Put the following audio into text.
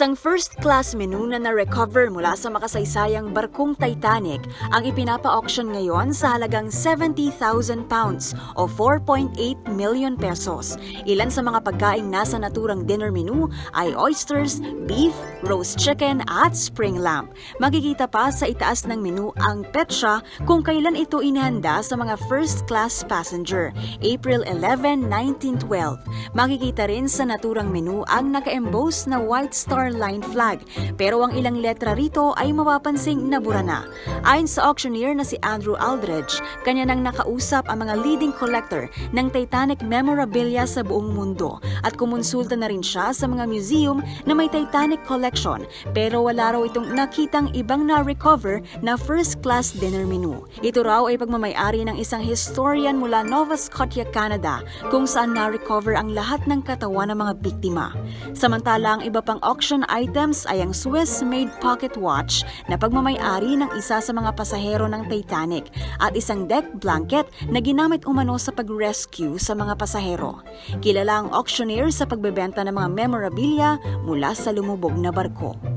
Isang first-class menu na na-recover mula sa makasaysayang barkong Titanic ang ipinapa-auction ngayon sa halagang 70,000 pounds o 4.8 million pesos. Ilan sa mga pagkaing nasa naturang dinner menu ay oysters, beef, roast chicken at spring lamb. Makikita pa sa itaas ng menu ang petsa kung kailan ito inihanda sa mga first-class passenger, April 11, 1912. Makikita rin sa naturang menu ang naka-emboss na White Star Line flag, pero ang ilang letra rito ay mapapansing nabura na. Ayon sa auctioneer na si Andrew Aldridge, kanya nang nakausap ang mga leading collector ng Titanic memorabilia sa buong mundo at kumonsulta na rin siya sa mga museum na may Titanic collection, pero wala raw itong nakitang ibang na-recover na first-class dinner menu. Ito raw ay pagmamay-ari ng isang historian mula Nova Scotia, Canada, kung saan na-recover ang lahat ng katawan ng mga biktima. Samantala, ang iba pang auction items ay ang Swiss-made pocket watch na pagmamay-ari ng isa sa mga pasahero ng Titanic at isang deck blanket na ginamit umano sa pag-rescue sa mga pasahero. Kilala ang auctioneer sa pagbebenta ng mga memorabilia mula sa lumubog na barko.